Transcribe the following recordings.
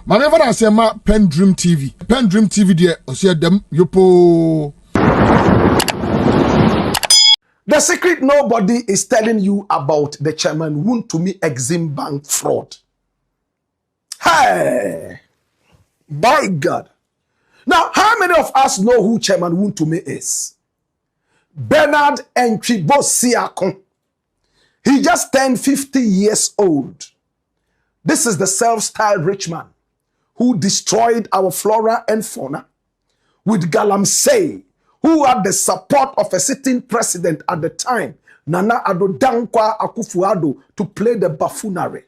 Maneva na sema PENDREAM TV. PENDREAM TV de osia dem yopo. The secret nobody is telling you about the chairman Wontumi Exim Bank fraud. Hey, my God. Now, how many of us know who Chairman Wontumi is? Bernard Enchibosiakon. He just turned 50 years old. This is the self-styled rich man who destroyed our flora and fauna with Galamsey, who had the support of a sitting president at the time, Nana Addo Dankwa Akufo-Addo, to play the buffoonery.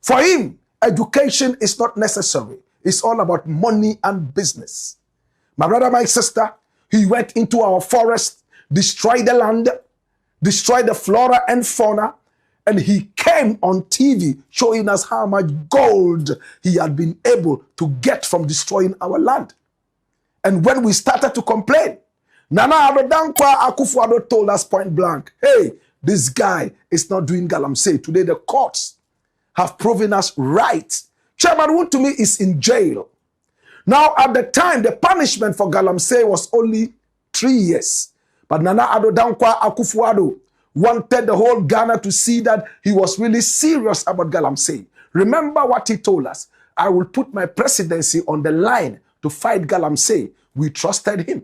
For him, education is not necessary. It's all about money and business. My brother, my sister, he went into our forest, destroyed the land, destroyed the flora and fauna, and he came on TV showing us how much gold he had been able to get from destroying our land. And when we started to complain, Nana Addo Dankwa Akufo-Addo told us point blank, hey, this guy is not doing galamsey. Today the courts have proven us right. Chairman Wontumi is in jail. Now, at the time, the punishment for galamsey was only 3 years. But Nana Addo Dankwa Akufo-Addo wanted the whole Ghana to see that he was really serious about galamsey. Remember what he told us. I will put my presidency on the line to fight galamsey. We trusted him.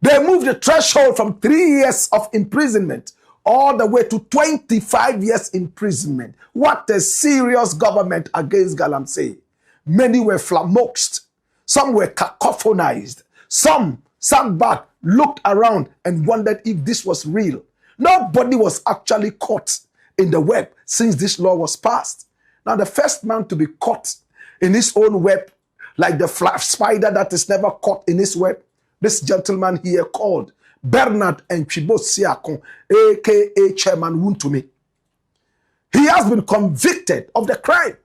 They moved the threshold from 3 years of imprisonment all the way to 25 years imprisonment. What a serious government against galamsey. Many were flummoxed. Some were cacophonized. Some sat back, looked around, and wondered if this was real. Nobody was actually caught in the web since this law was passed. Now, the first man to be caught in his own web, like the spider that is never caught in his web, this gentleman here called Bernard Enchibosiakon, a.k.a. Chairman Wontumi. He has been convicted of the crime.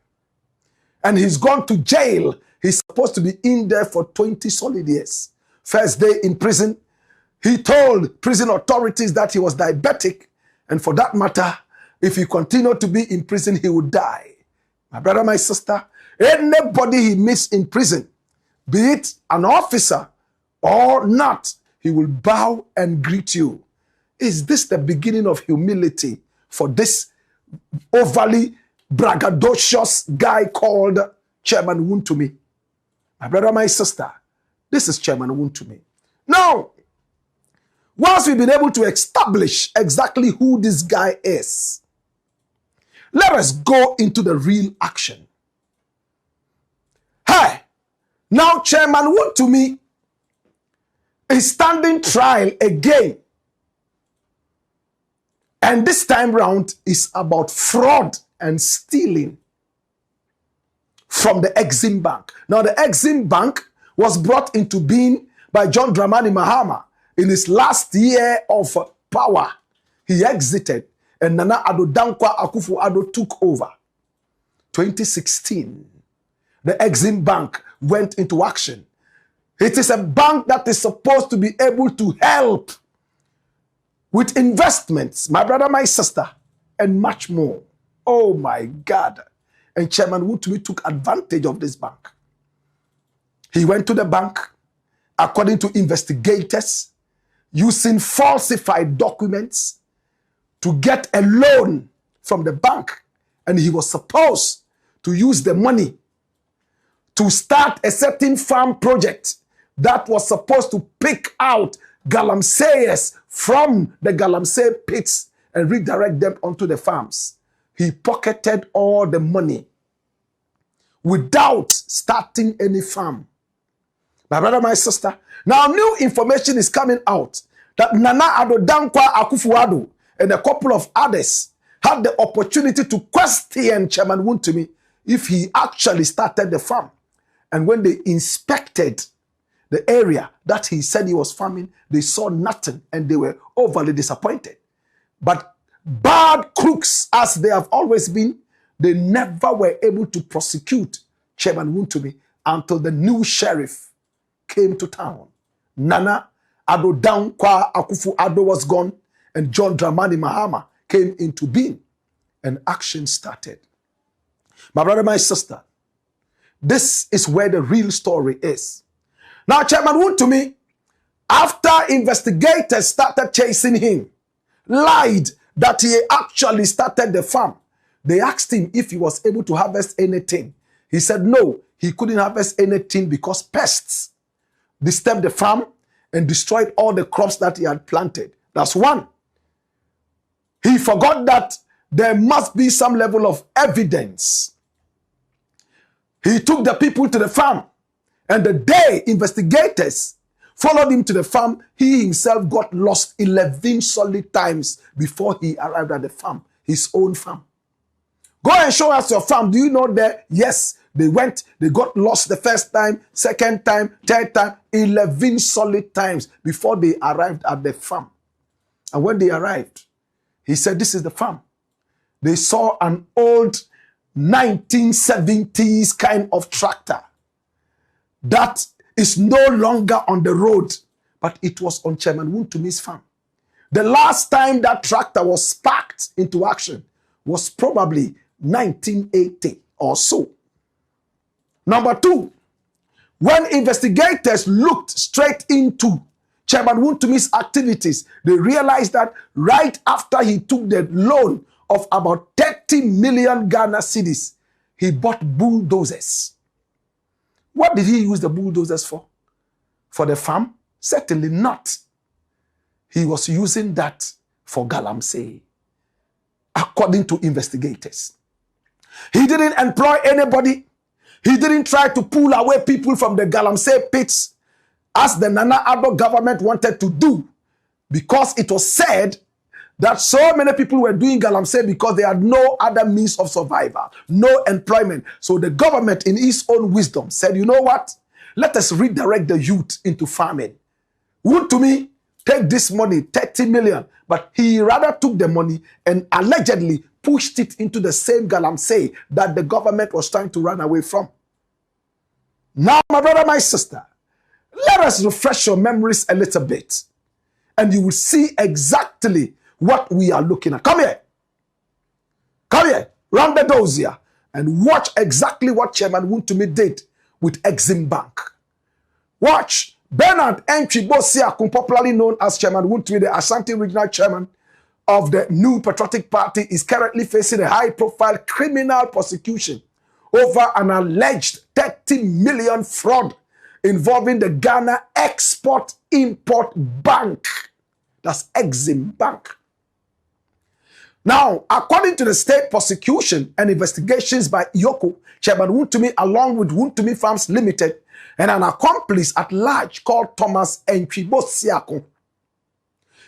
And he's gone to jail. He's supposed to be in there for 20 solid years. First day in prison, he told prison authorities that he was diabetic. And for that matter, if he continued to be in prison, he would die. My brother, my sister, anybody he meets in prison, be it an officer or not, he will bow and greet you. Is this the beginning of humility for this overly braggadocious guy called Chairman Wontumi? My brother, my sister, this is Chairman Wontumi. Now, once we've been able to establish exactly who this guy is, let us go into the real action. Hey, now Chairman Wontumi is standing trial again. And this time round is about fraud and stealing from the Exim Bank. Now, the Exim Bank was brought into being by John Dramani Mahama in his last year of power. He exited, and Nana Addo Dankwa Akufo-Addo took over. 2016, the Exim Bank went into action. It is a bank that is supposed to be able to help with investments, my brother, my sister, and much more. Oh my God. And Chairman Wontumi took advantage of this bank. He went to the bank, according to investigators, using falsified documents to get a loan from the bank. And he was supposed to use the money to start a certain farm project that was supposed to pick out galamseyers from the galamsey pits and redirect them onto the farms. He pocketed all the money without starting any farm. My brother, my sister, now new information is coming out that Nana Addo Dankwa Akufo-Addo and a couple of others had the opportunity to question Chairman Wontumi if he actually started the farm. And when they inspected the area that he said he was farming, they saw nothing and they were overly disappointed. But bad crooks, as they have always been, they never were able to prosecute Chairman Wontumi until the new sheriff came to town. Nana Addo Dankwa Akufo-Addo was gone, and John Dramani Mahama came into being, and action started. My brother, my sister, This is where the real story is. Now, Chairman Wontumi, after investigators started chasing him, lied that he actually started the farm. They asked him if he was able to harvest anything. He said no, he couldn't harvest anything because pests disturbed the farm and destroyed all the crops that he had planted. That's one. He forgot that there must be some level of evidence. He took the people to the farm, and the day investigators followed him to the farm, he himself got lost 11 solid times before he arrived at the farm, his own farm. Go and show us your farm. Do you know that? Yes, they went, they got lost the first time, second time, third time, 11 solid times before they arrived at the farm. And when they arrived, he said, this is the farm. They saw an old 1970s kind of tractor that is no longer on the road, but it was on Chairman Wontumi's farm. The last time that tractor was sparked into action was probably 1980 or so. Number two, when investigators looked straight into Chairman Wontumi's activities, they realized that right after he took the loan of about 30 million Ghana cedis, he bought bulldozers. What did he use the bulldozers for? For the farm? Certainly not. He was using that for galamsey, according to investigators. He didn't employ anybody. He didn't try to pull away people from the galamsey pits as the Nana Addo government wanted to do, because it was said that so many people were doing galamsey because they had no other means of survival, no employment. So the government, in its own wisdom, said, you know what? Let us redirect the youth into farming. Wontumi take this money, 30 million, but he rather took the money and allegedly pushed it into the same galamsey that the government was trying to run away from. Now, my brother, my sister, let us refresh your memories a little bit, and you will see exactly what we are looking at. Come here. Come here. Round the doors here. And watch exactly what Chairman Wontumi did with Exim Bank. Watch. Bernard Enchibo-Siakun, popularly known as Chairman Wontumi, the Ashanti Regional Chairman of the New Patriotic Party, is currently facing a high-profile criminal prosecution over an alleged 30 million fraud involving the Ghana Export-Import Bank. That's Exim Bank. Now, according to the state prosecution and investigations by Yoko, Chairman Wontumi, along with Wontumi Farms Limited, and an accomplice at large called Thomas Enchibo-Siakun,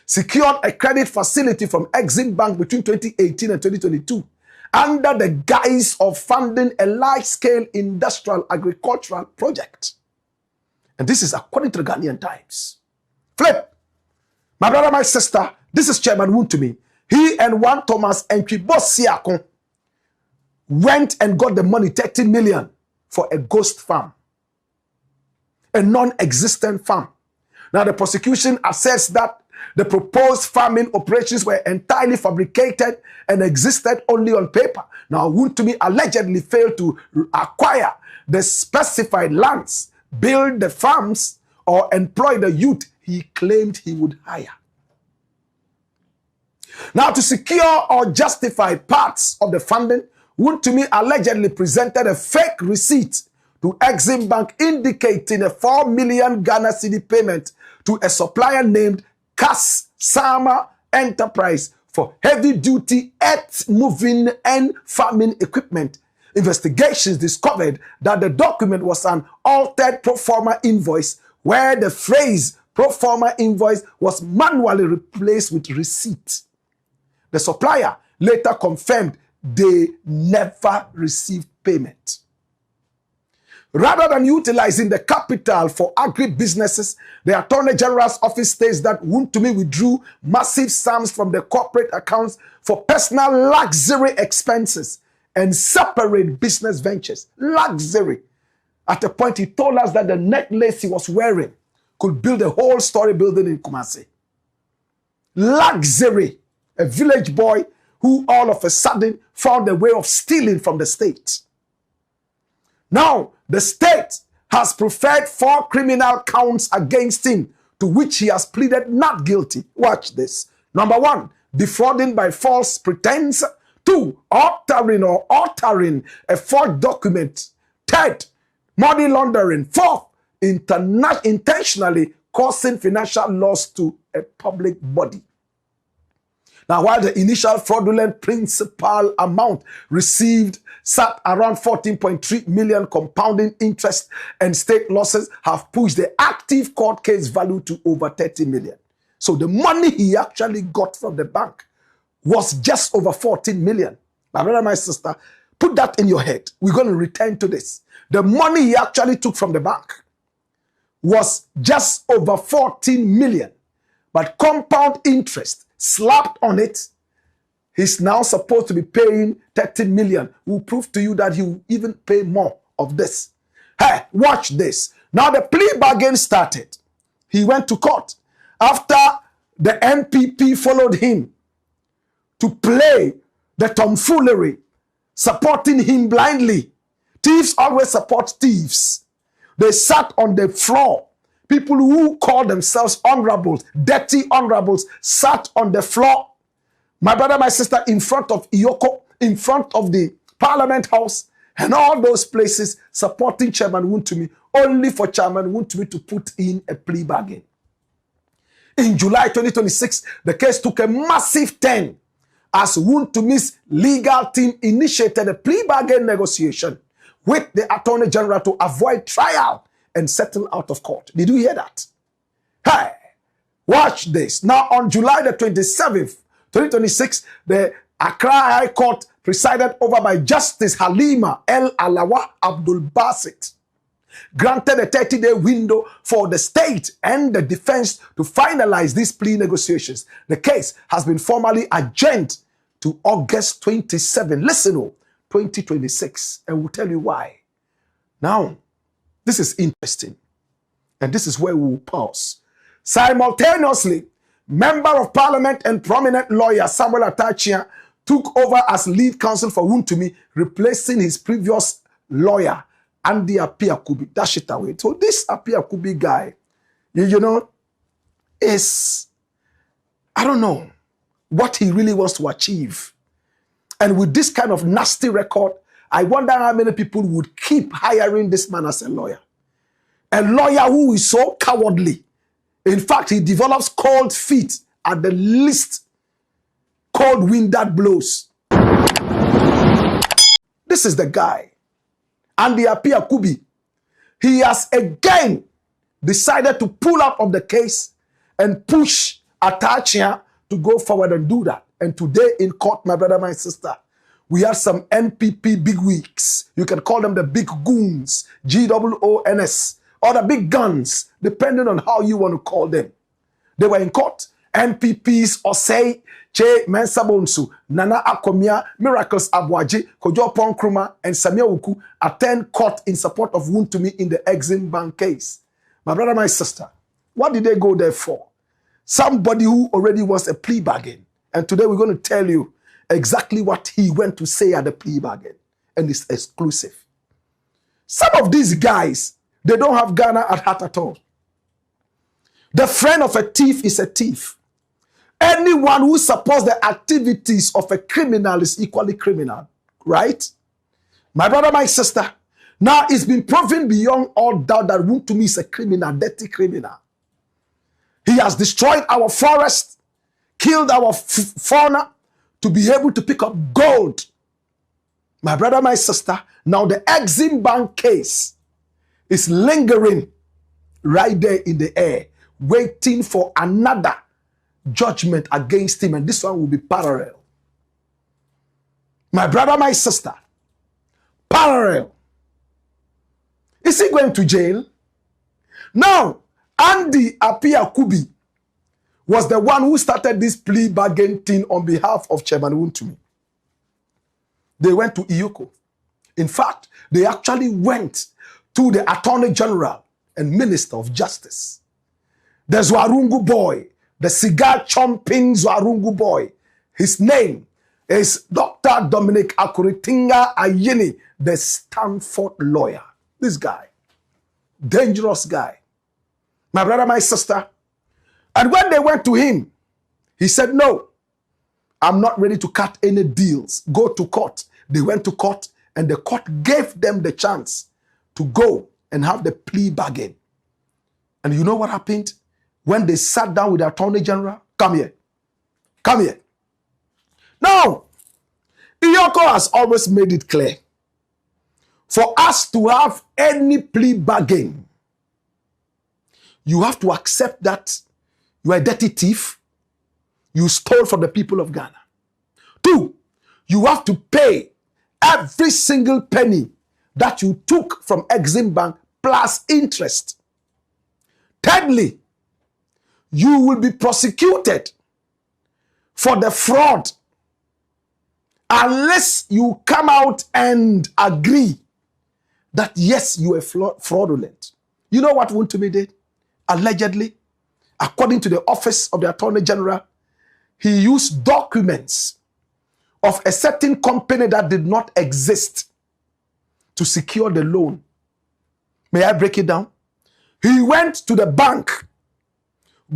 secured a credit facility from Exim Bank between 2018 and 2022 under the guise of funding a large-scale industrial agricultural project. And this is according to the Ghanaian Times. Flip. My brother, my sister, this is Chairman Wontumi. He and one Thomas Enchibo-Siakun went and got the money, 30 million, for a ghost farm, a non-existent farm. Now, the prosecution asserts that the proposed farming operations were entirely fabricated and existed only on paper. Now, Wontumi allegedly failed to acquire the specified lands, build the farms, or employ the youth he claimed he would hire. Now, to secure or justify parts of the funding, Wontumi allegedly presented a fake receipt to Exim Bank indicating a 4 million Ghana cedi payment to a supplier named Cass Sama Enterprise for heavy-duty earth-moving and farming equipment. Investigations discovered that the document was an altered pro forma invoice where the phrase pro forma invoice was manually replaced with receipt. The supplier later confirmed they never received payment. Rather than utilizing the capital for agri-businesses, the Attorney General's office states that Wontumi withdrew massive sums from the corporate accounts for personal luxury expenses and separate business ventures. Luxury. At a point, he told us that the necklace he was wearing could build a whole story building in Kumasi. Luxury. A village boy who all of a sudden found a way of stealing from the state. Now, the state has preferred 4 criminal counts against him, to which he has pleaded not guilty. Watch this. Number 1, defrauding by false pretense. 2, altering a forged document. 3, money laundering. 4, intentionally causing financial loss to a public body. Now, while the initial fraudulent principal amount received sat around 14.3 million, compounding interest and state losses have pushed the active court case value to over 30 million. So the money he actually got from the bank was just over 14 million. My brother, my sister, put that in your head. We're going to return to this. The money he actually took from the bank was just over 14 million, but compound interest slapped on it. He's now supposed to be paying 30 million. We'll prove to you that he will even pay more of this. Hey, watch this. Now the plea bargain started. He went to court. After the NPP followed him to play the tomfoolery, supporting him blindly. Thieves always support thieves. They sat on the floor. People who call themselves honorables, dirty honorables, sat on the floor. My brother, my sister, in front of Iyoko, in front of the Parliament House, and all those places supporting Chairman Wontumi, only for Chairman Wontumi to put in a plea bargain. In July 2026, the case took a massive turn as Wontumi's legal team initiated a plea bargain negotiation with the Attorney General to avoid trial and settle out of court. Did you hear that? Hey, watch this. Now, on July the 27th, 2026, the Accra High Court, presided over by Justice Halima El Alawa Abdul Basit, granted a 30-day window for the state and the defense to finalize these plea negotiations. The case has been formally adjourned to August 27. Listen, 2026, and we'll tell you why. Now, this is interesting, and this is where we will pause. Simultaneously, Member of Parliament and prominent lawyer Samuel Atachia took over as lead counsel for Wontumi, replacing his previous lawyer, Andy Apiakubi. Dash it away. So this Apiakubi guy, you know, is, I don't know what he really wants to achieve. And with this kind of nasty record, I wonder how many people would keep hiring this man as a lawyer. A lawyer who is so cowardly. In fact, he develops cold feet at the least cold wind that blows. This is the guy. Andy Apiakubi. He has again decided to pull out of the case and push Atachia to go forward and do that. And today in court, my brother, my sister, we have some NPP bigwigs. You can call them the big goons, GOONS, or the big guns, depending on how you want to call them. They were in court. NPPs Osei, Che Mensabonsu, Nana Akomia, Miracles Abwaji, Kojo Ponkruma, and Samia Uku attend court in support of Wontumi in the Exim Bank case. My brother, my sister, what did they go there for? Somebody who already wants a plea bargain. And today we're going to tell you exactly what he went to say at the plea bargain. And it's exclusive. Some of these guys, they don't have Ghana at heart at all. The friend of a thief is a thief. Anyone who supports the activities of a criminal is equally criminal. Right? My brother, my sister, now it's been proven beyond all doubt that Wontumi is a criminal, dirty criminal. He has destroyed our forest, killed our fauna to be able to pick up gold. My brother, my sister, now the Exim Bank case is lingering right there in the air, waiting for another judgment against him, and this one will be parallel. My brother, my sister, parallel. Is he going to jail? Now, Andy Apiakubi was the one who started this plea bargain thing on behalf of Chairman Wontumi. They went to Iyoko. In fact, they actually went to the Attorney General and Minister of Justice. The Zwarungu boy, the cigar chomping Zwarungu boy, his name is Dr. Dominic Akuritinga Ayini, the Stanford lawyer. This guy, dangerous guy. My brother, my sister. And when they went to him, he said, no, I'm not ready to cut any deals. Go to court. They went to court, and the court gave them the chance to go and have the plea bargain. And you know what happened? When they sat down with the Attorney General, come here. Come here. Now, Iyoko has always made it clear, for us to have any plea bargain, you have to accept that you are a dirty thief, you stole from the people of Ghana. 2, you have to pay every single penny that you took from Exim Bank plus interest. Thirdly, you will be prosecuted for the fraud unless you come out and agree that yes, you are fraudulent. You know what Wontumi did? Allegedly, according to the office of the Attorney General, he used documents of a certain company that did not exist to secure the loan. May I break it down? He went to the bank,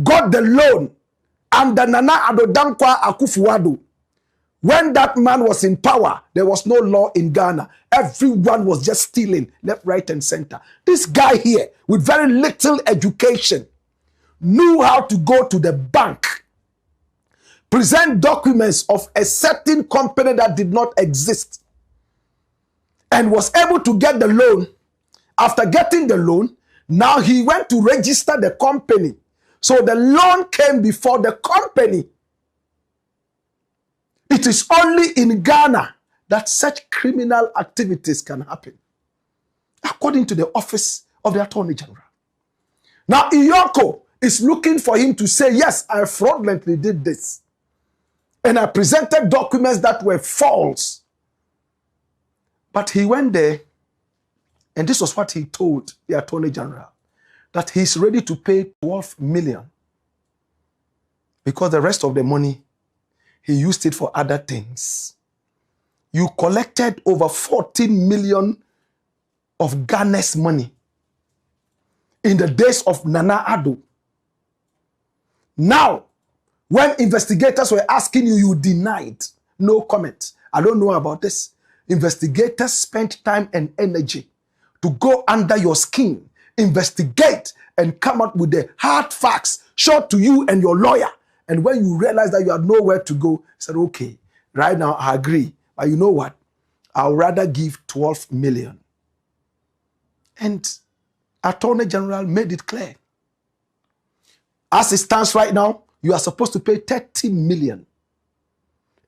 got the loan under Nana Addo Dankwa Akufo-Addo. When that man was in power, there was no law in Ghana. Everyone was just stealing left, right, and center. This guy here, with very little education, knew how to go to the bank, present documents of a certain company that did not exist, and was able to get the loan. After getting the loan, now he went to register the company. So the loan came before the company. It is only in Ghana that such criminal activities can happen, according to the office of the Attorney General. Now, Iyoko is looking for him to say, yes, I fraudulently did this. And I presented documents that were false. But he went there, and this was what he told the Attorney General, that he's ready to pay 12 million because the rest of the money, he used it for other things. You collected over 14 million of Ghana's money in the days of Nana Addo. Now, when investigators were asking you, you denied. No comment. I don't know about this. Investigators spent time and energy to go under your skin, investigate, and come up with the hard facts, show to you and your lawyer. And when you realize that you have nowhere to go, you said, okay, right now I agree. But you know what? I'll rather give 12 million. And Attorney General made it clear. As it stands right now, you are supposed to pay 30 million.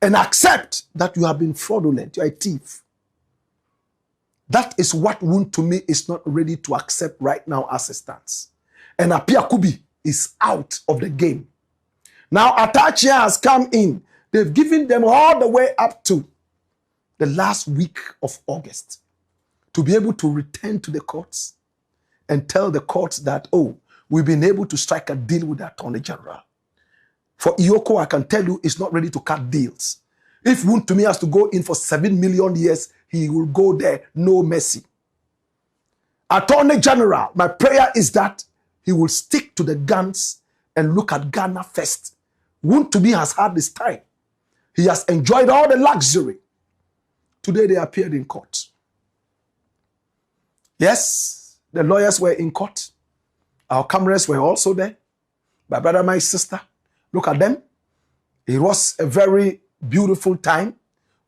And accept that you have been fraudulent. You are a thief. That is what Wontumi is not ready to accept right now as it stands. And Apia Kubi is out of the game. Now Atachia has come in. They've given them all the way up to the last week of August to be able to return to the courts and tell the courts that, oh, we've been able to strike a deal with the Attorney General. For Iyoko, I can tell you, is not ready to cut deals. If Wontumi has to go in for 7 million years, he will go there, no mercy. Attorney General, my prayer is that he will stick to the guns and look at Ghana first. Wontumi has had this time. He has enjoyed all the luxury. Today they appeared in court. Yes, the lawyers were in court. Our cameras were also there. My brother, my sister, look at them. It was a very beautiful time.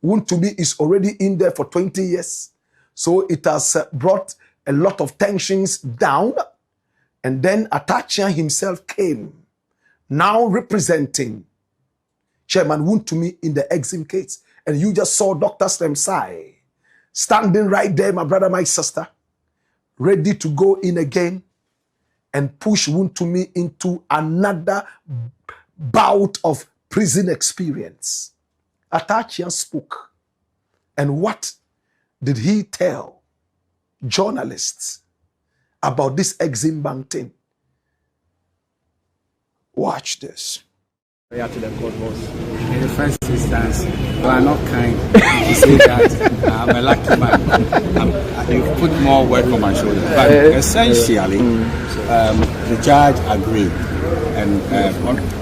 Wontumi is already in there for 20 years. So it has brought a lot of tensions down. And then Atachia himself came, now representing Chairman Wontumi in the Exim case. And you just saw Dr. Slemsai standing right there, my brother, my sister, ready to go in again and push Wontumi into another bout of prison experience. Atachia spoke. And what did he tell journalists about this Exim Bank thing? Watch this. To the court was In the first instance, you are not kind to say that I'm a lucky man. You put more weight on my shoulders. But essentially, the judge agreed, and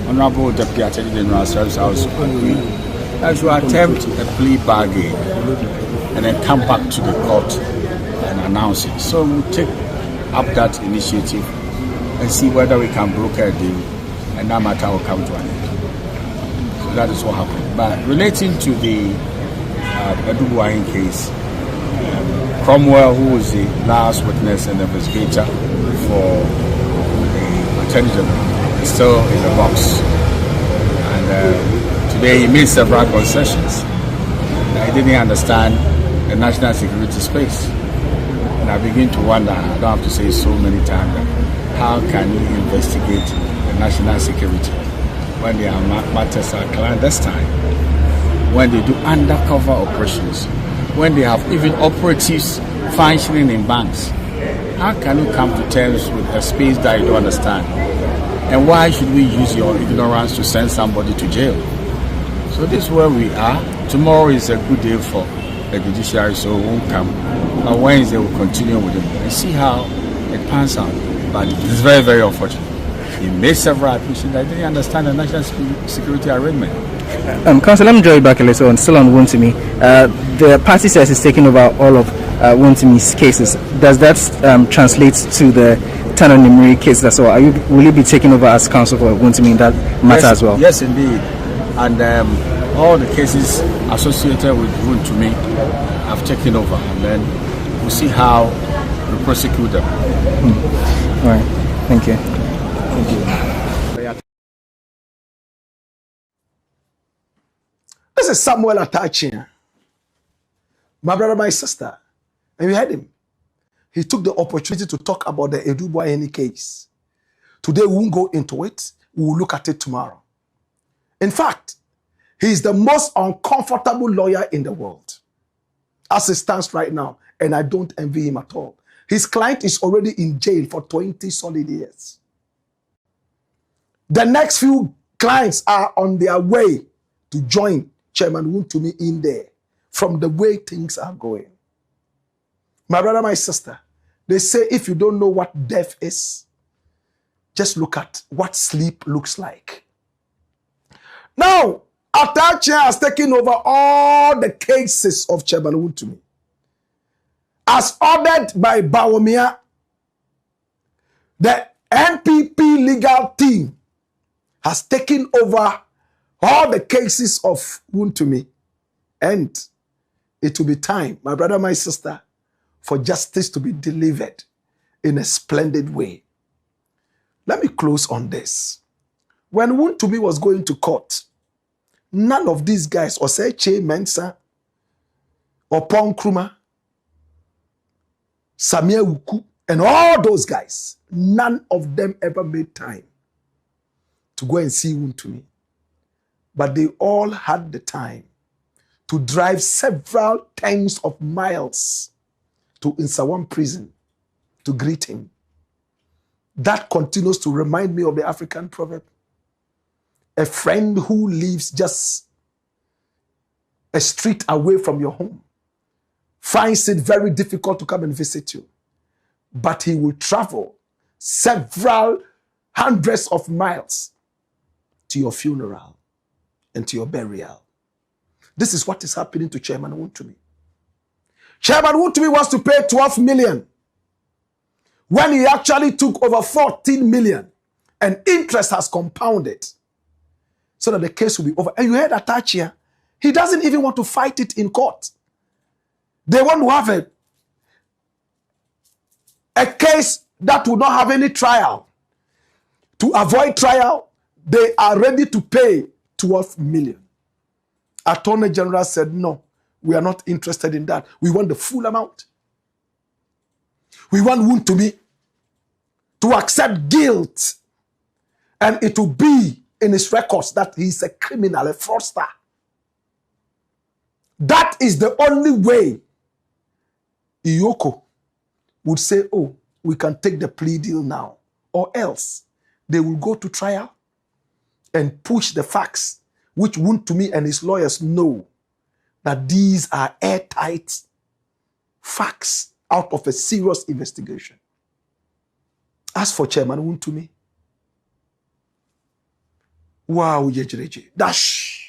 Honorable Deputy Attorney General Service House agreed that you attempt a plea bargain and then come back to the court and announce it. So we'll take up that initiative and see whether we can broker a deal, and that matter will come to an end. So that is what happened. But relating to the Edubuahin case, Cromwell, who was the last witness and investigator for the Attorney General, is still in the box. And today he made several concessions. I didn't understand the national security space. And I begin to wonder, I don't have to say so many times, that how can you investigate the national security when their matters are clandestine, when they do undercover operations, when they have even operatives functioning in banks? How can you come to terms with a space that you don't understand? And why should we use your ignorance to send somebody to jail? So this is where we are. Tomorrow is a good day for the judiciary, so it won't come. On Wednesday we'll continue with it and see how it pans out. But it's very, very unfortunate. He made several admissions. I didn't understand the national security arrangement. Council, let me draw you back a little on, still on Wontumi. The party says it's taking over all of Wontumi's cases. Does that translate to the Tano Nimri case as well? Will you be taking over as counsel for Wontumi in that matter as well? Yes, indeed. And all the cases associated with Wontumi have taken over, and then we'll see how we prosecute them. All right. Thank you. Thank you. This is Samuel Atachian, my brother, my sister. And you heard him. He took the opportunity to talk about the Edubuahin case. Today we won't go into it. We will look at it tomorrow. In fact, he is the most uncomfortable lawyer in the world as it stands right now, and I don't envy him at all. His client is already in jail for 20 solid years. The next few clients are on their way to join Chairman Wontumi in there from the way things are going. My brother, my sister, they say if you don't know what death is, just look at what sleep looks like. Now, Atache has taken over all the cases of Chairman Wontumi. As ordered by Bawumia, the NPP legal team has taken over all the cases of Wontumi. And it will be time, my brother, my sister, for justice to be delivered in a splendid way. Let me close on this. When Wontumi was going to court, none of these guys, Oseche Mensa, or Ponkruma, Samia Wuku, and all those guys, none of them ever made time to go and see Wontumi. But they all had the time to drive several tens of miles to Nsawam prison to greet him. That continues to remind me of the African proverb. A friend who lives just a street away from your home finds it very difficult to come and visit you. But he will travel several hundreds of miles to your funeral and to your burial. This is what is happening to Chairman Wontumi. Chairman Wontumi wants to pay 12 million when he actually took over 14 million, and interest has compounded so that the case will be over. And you heard Atachia, he doesn't even want to fight it in court. They want to have a case that will not have any trial. To avoid trial, they are ready to pay 12 million. Attorney General said, no, we are not interested in that. We want the full amount. We want Wontumi to accept guilt, and it will be in his records that he's a criminal, a fraudster. That is the only way Iyoko would say, oh, we can take the plea deal now. Or else they will go to trial and push the facts which Wontumi and his lawyers know that these are airtight facts out of a serious investigation. As for Chairman Wontumi, wow, dash.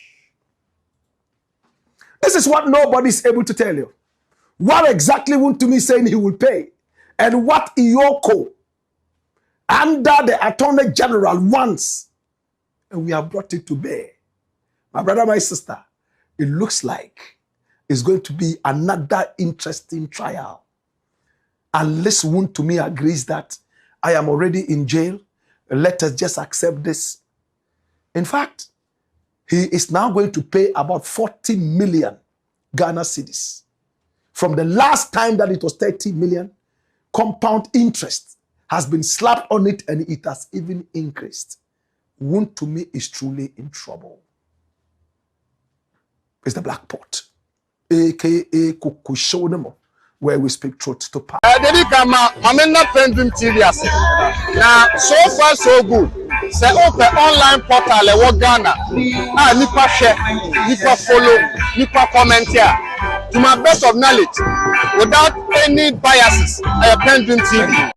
This is what nobody is able to tell you. What exactly Wontumi is saying he will pay, and what Iyoko under the Attorney General wants, and we have brought it to bear. My brother, my sister, it looks like it's going to be another interesting trial. Unless Wontumi agrees that I am already in jail, let us just accept this. In fact, he is now going to pay about 40 million Ghana cedis. From the last time that it was 30 million, compound interest has been slapped on it and it has even increased. Wontumi is truly in trouble. It's the black pot, aka Kukushodemo, where we speak truth to power. I'm not PENDREAM TV. Now, so far so good. Say open online portal e Ghana. Nipa share, nipa follow, nipa comment here. To my best of knowledge, without any biases, PENDREAM TV.